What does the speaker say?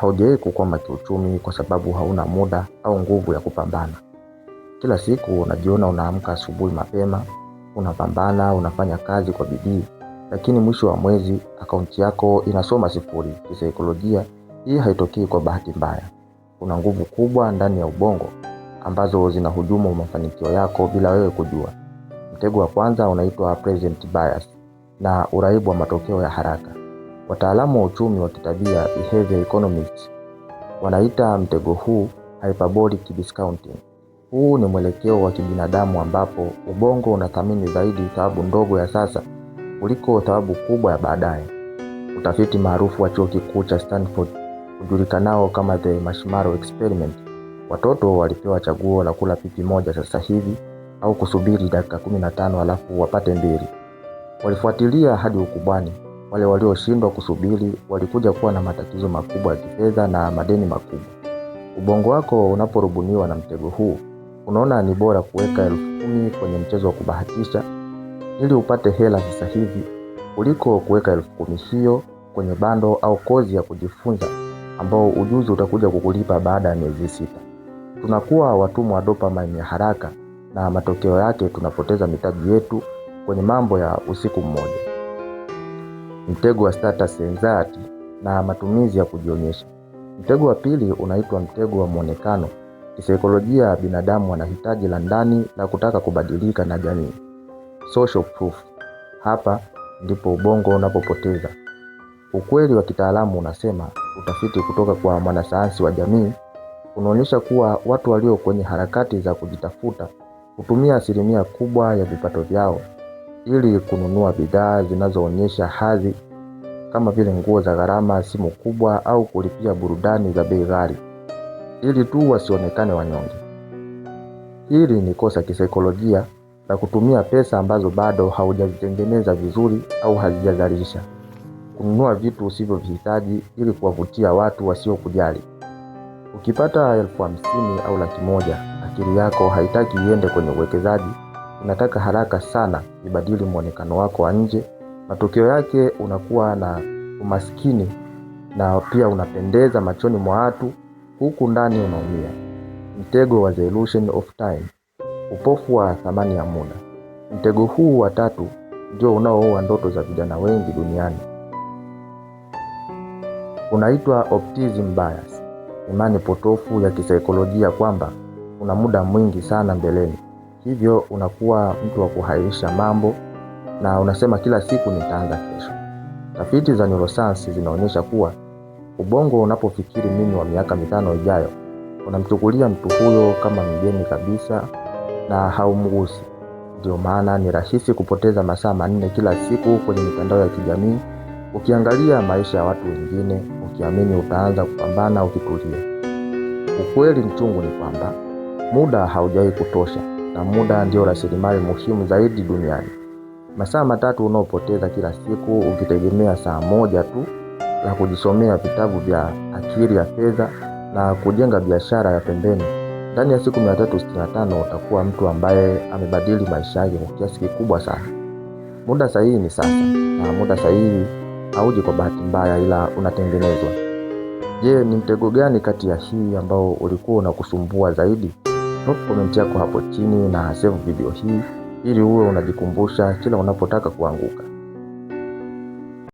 Haujawahi kukwama kiuchumi kwa sababu hauna muda au nguvu ya kupambana. Kila siku unajiona unaamka asubuhi mapema, unapambana, unafanya kazi kwa bidii, lakini mwisho wa mwezi akaunti yako inasoma sifuri. Kisaikolojia, hii haitokei kwa bahati mbaya. Kuna nguvu kubwa ndani ya ubongo ambazo zinahujumu mafanikio yako bila wewe kujua. Mtego wa kwanza unaitwa present bias na uraibu wa matokeo ya haraka. Wataalamu wa uchumi wa kitabia, behavior economists, wanaita mtego huu hyperbolic discounting. Huu ni mwelekeo wa kibinadamu ambapo ubongo unathamini zaidi thawabu ndogo ya sasa kuliko thawabu kubwa ya baadaye. Utafiti maarufu wa chuo kikuu cha Stanford ujulikanao kama the marshmallow experiment. Watoto walipewa chaguo la kula pipi moja sasa hivi au kusubiri dakika 15 alafu wapate mbili. Walifuatilia hadi ukubwani. Wale walioshindwa kusubiri walikuja kuwa na matatizo makubwa ya kifedha na madeni makubwa. Ubongo wako unaporubuniwa na mtego huu, unaona ni bora kuweka 10,000 kwenye mchezo wa kubahatisha ili upate hela sasa hivi kuliko kuweka 10,000 hiyo kwenye bando au kozi ya kujifunza ambao ujuzi utakuja kukulipa baada ya miezi 6. Tunakuwa watumwa wa dopamine ya haraka na matokeo yake tunapoteza mitaji yetu kwenye mambo ya usiku mmoja. Mtego wa status anxiety na matumizi ya kujionyesha. Mtego wa pili unaitwa mtego wa muonekano. Kisaikolojia, binadamu wanahitaji la ndani la kutaka kubadilika na jamii. Social proof. Hapa ndipo ubongo unapopoteza. Ukweli wa kitaalamu unasema, utafiti kutoka kwa mwanasayansi wa jamii unaonyesha kuwa watu walio kwenye harakati za kujitafuta hutumia asilimia kubwa ya vipato vyao ili kununua bidhaa zinazoonyesha hadhi, kama vile nguo za gharama, simu kubwa au kulipia burudani za bei ghali ili tu wasionekane wanyonge. Hili ni kosa kisaikolojia la kutumia pesa ambazo bado haujazitengeneza vizuri au hazijazalisha kununua vitu usivyovihitaji ili kuwavutia watu wasiokujali. Ukipata 50,000 au 100,000, akili yako haitaki iende kwenye uwekezaji, inataka haraka sana ibadili muonekano wako wa nje. Matokeo yake unakuwa na umaskini na pia unapendeza machoni mwa watu, huku ndani unaumia. Mtego wa the illusion of time, upofu wa thamani ya muda. Mtego huu wa tatu ndio unaoua ndoto za vijana wengi duniani. Unaitwa optimism bias, imani potofu ya kisaikolojia kwamba una muda mwingi sana mbeleni. Hivyo unakuwa mtu wa kuhairisha mambo na unasema kila siku nitaanza kesho. Tafiti za neuroscience zinaonyesha kuwa ubongo unapofikiri mimi wa miaka 5 ijayo, unamchukulia mtu huyo kama mgeni kabisa na haumgusi. Ndio maana ni rahisi kupoteza masaa 4 kila siku kwenye mitandao ya kijamii ukiangalia maisha ya watu wengine, ukiamini utaanza kupambana ukitulia. Ukweli mchungu ni kwamba muda haujawahi kutosha na muda ndio rasilimali muhimu zaidi duniani. Masaa 3 unaopoteza kila siku ukitegemea saa 1 tu la kujisomea vitabu vya akili ya fedha na kujenga biashara ya pembeni, ndani ya siku 365 utakuwa mtu ambaye amebadili maisha yake kwa kiasi kikubwa sana. Muda sahihi ni sasa, na muda sahihi hauji kwa bahati mbaya ila unatengenezwa. Je, ni mtego gani kati ya hii ambao ulikuwa unakusumbua zaidi? Drop comment yako hapo chini na save video hii ili uwe unajikumbusha kila unapotaka kuanguka.